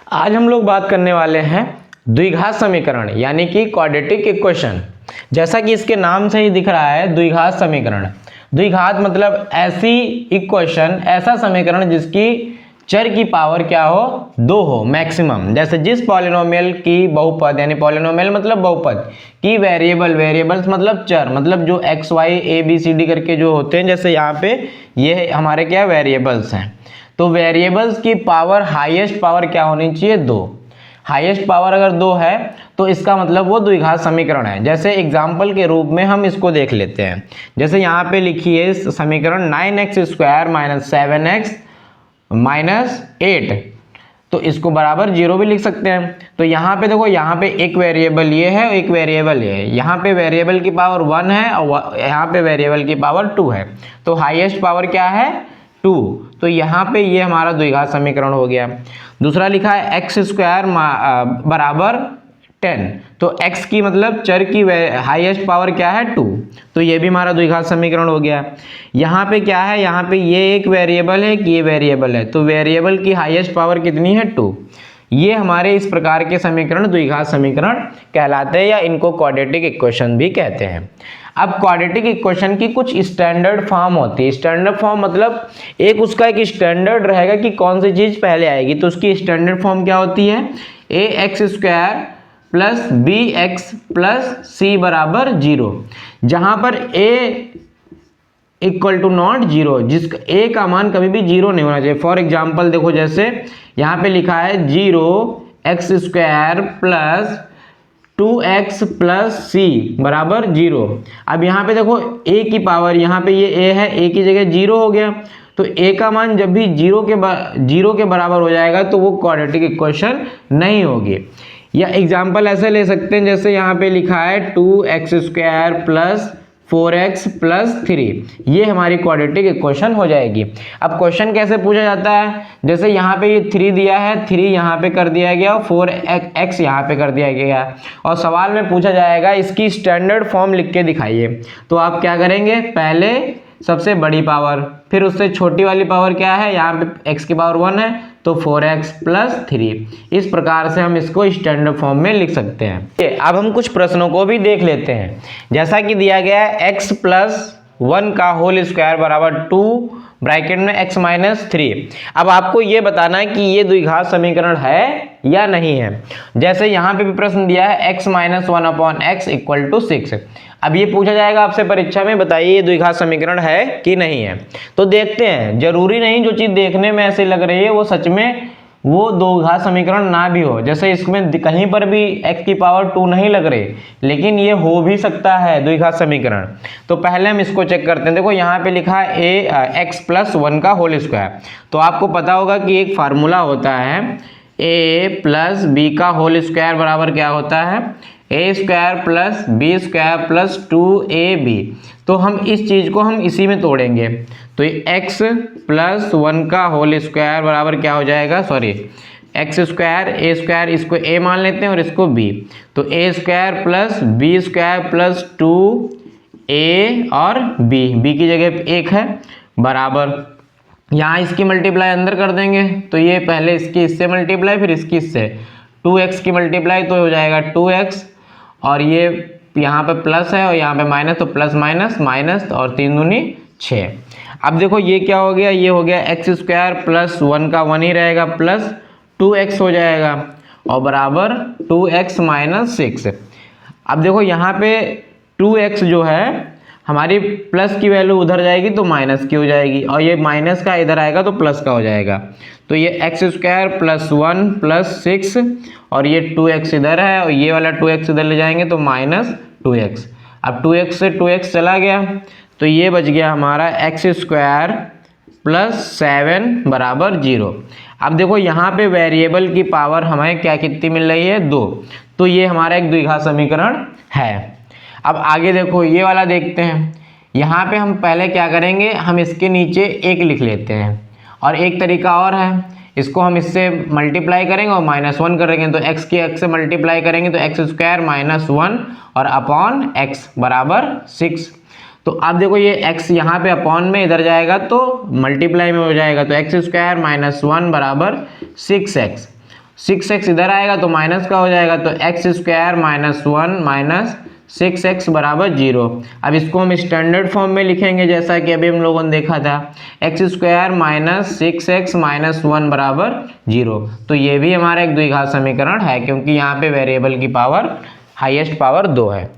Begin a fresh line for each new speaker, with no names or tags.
आज हम लोग बात करने वाले हैं द्विघात समीकरण यानी कि क्वाड्रेटिक इक्वेशन। जैसा कि इसके नाम से ही दिख रहा है द्विघात समीकरण। द्विघात मतलब ऐसी इक्वेशन, ऐसा समीकरण जिसकी चर की पावर क्या हो, 2 हो मैक्सिमम। जैसे जिस पॉलिनोमियल की बहुपद यानी पॉलिनोमियल मतलब बहुपद की वेरिएबल्स मतलब चर, मतलब जो X Y A B C D करके जो होते हैं, जैसे यहाँ पे ये हमारे क्या वेरिएबल्स हैं, तो वेरिएबल्स की पावर हाईएस्ट पावर क्या होनी चाहिए, 2। हाईएस्ट पावर अगर 2 है तो इसका मतलब वो द्विघात समीकरण है। जैसे एग्जाम्पल के रूप में हम इसको देख लेते हैं। जैसे यहाँ पे लिखिए समीकरण 9x² - 7x - 8, तो इसको बराबर 0 भी लिख सकते हैं। तो यहाँ पे देखो, यहाँ पे एक वेरिएबल ये है, एक वेरिएबल ये है। यहाँ पे वेरिएबल की पावर 1 है और यहाँ पे वेरिएबल की पावर 2 है। तो हाईएस्ट पावर क्या है, 2। तो यहाँ पे ये हमारा द्विघात समीकरण हो गया। दूसरा लिखा है x² बराबर 10, तो x की मतलब चर की हाईएस्ट पावर क्या है, 2। तो ये भी हमारा द्विघात समीकरण हो गया। यहाँ पे क्या है, यहाँ पे ये एक वेरिएबल है कि ये वेरिएबल है, तो वेरिएबल की हाईएस्ट पावर कितनी है, 2। ये हमारे इस प्रकार के समीकरण द्विघात समीकरण कहलाते हैं या इनको क्वाड्रेटिक इक्वेशन भी कहते हैं। अब क्वाड्रेटिक इक्वेशन की कुछ स्टैंडर्ड फॉर्म होती है। स्टैंडर्ड फॉर्म मतलब एक उसका एक स्टैंडर्ड रहेगा कि कौन सी चीज पहले आएगी, तो उसकी स्टैंडर्ड फॉर्म क्या होती है, ax² + bx + c बराबर 0, जहां पर a = 0, जिसका a का मान कभी भी 0 नहीं होना चाहिए। फॉर एग्जाम्पल देखो, जैसे यहाँ पे लिखा है 0x² + 2x + c बराबर 0। अब यहाँ पे देखो a की पावर, यहाँ पे ये a है, a की जगह 0 हो गया, तो a का मान जब भी 0 के बराबर हो जाएगा तो वो क्वाड्रेटिक इक्वेशन नहीं होगी। या एग्जाम्पल ऐसे ले सकते हैं, जैसे यहाँ पे लिखा है 2x² + 4x + 3, ये हमारी क्वाड्रेटिक इक्वेशन हो जाएगी। अब क्वेश्चन कैसे पूछा जाता है, जैसे यहाँ पे ये 3 दिया है, 3 यहाँ पे कर दिया गया और 4x यहाँ पे कर दिया गया, और सवाल में पूछा जाएगा इसकी स्टैंडर्ड फॉर्म लिख के दिखाइए। तो आप क्या करेंगे, पहले सबसे बड़ी पावर, फिर उससे छोटी वाली पावर क्या है, यहाँ पे x की पावर 1 है तो 4x + 3। इस प्रकार से हम इसको स्टैंडर्ड फॉर्म में लिख सकते हैं। अब हम कुछ प्रश्नों को भी देख लेते हैं। जैसा कि दिया गया है x + 1 का होल स्क्वायर बराबर 2 ब्रैकेट में x - 3। अब आपको ये बताना है कि ये द्विघात समीकरण है या नहीं है। जैसे यहाँ पे भी प्रश्न दिया है x - 1/x = 6। अब ये पूछा जाएगा आपसे परीक्षा में, बताइए ये द्विघात समीकरण है कि नहीं है। तो देखते हैं, जरूरी नहीं जो चीज देखने में ऐसे लग रही है वो सच में वो द्विघात समीकरण ना भी हो। जैसे इसमें कहीं पर भी x की पावर 2 नहीं लग रही, लेकिन ये हो भी सकता है द्विघात समीकरण। तो पहले हम इसको चेक करते हैं। देखो यहाँ पे लिखा है x + 1 का होल स्क्वायर, तो आपको पता होगा कि एक फार्मूला होता है a + b का होल स्क्वायर बराबर क्या होता है, a² + b² + 2ab। तो हम इस चीज को हम इसी में तोड़ेंगे, तो ये x + 1 का होल स्क्वायर बराबर क्या हो जाएगा, x², a², इसको a मान लेते हैं और इसको b, तो a² + b² + 2a और b की जगह 1 है बराबर, यहाँ इसकी मल्टीप्लाई अंदर कर देंगे, तो ये पहले इसकी इससे मल्टीप्लाई फिर इसकी इससे, 2x की मल्टीप्लाई तो हो जाएगा 2x, और ये यहाँ पे प्लस है और यहाँ पे माइनस, तो प्लस माइनस माइनस और 3 दूनी 6। अब देखो ये क्या हो गया, ये हो गया x² + 1 का 1 ही रहेगा प्लस 2x हो जाएगा और बराबर 2x - 6। अब देखो यहाँ पे 2x जो है हमारी प्लस की वैल्यू उधर जाएगी तो माइनस की हो जाएगी, और ये माइनस का इधर आएगा तो प्लस का हो जाएगा। तो ये x² + 1 + 6 और ये 2x इधर है और ये वाला 2x इधर ले जाएंगे तो -2x। अब 2x से 2x चला गया तो ये बच गया हमारा x² + 7 बराबर 0। अब देखो यहाँ पे वेरिएबल की पावर हमें क्या कितनी मिल रही है, 2। तो ये हमारा एक द्विघात समीकरण है। अब आगे देखो ये वाला देखते हैं। यहाँ पे हम पहले क्या करेंगे, हम इसके नीचे 1 लिख लेते हैं, और एक तरीका और है, इसको हम इससे मल्टीप्लाई करेंगे और -1 करेंगे, तो x की x से मल्टीप्लाई करेंगे तो x² - 1 और अपॉन x बराबर 6। तो अब देखो ये x यहाँ पे अपॉन में इधर जाएगा तो मल्टीप्लाई में हो जाएगा, तो x² - 1 बराबर 6x। 6x इधर आएगा तो माइनस का हो जाएगा, तो x square minus 1 minus 6x बराबर 0। अब इसको हम स्टैंडर्ड फॉर्म में लिखेंगे जैसा कि अभी हम लोगों ने देखा था, x square minus 6x minus 1 बराबर 0। तो ये भी हमारा एक द्विघात समीकरण है क्योंकि यहाँ पे वेरिएबल की पावर हाईएस्ट पावर 2 है।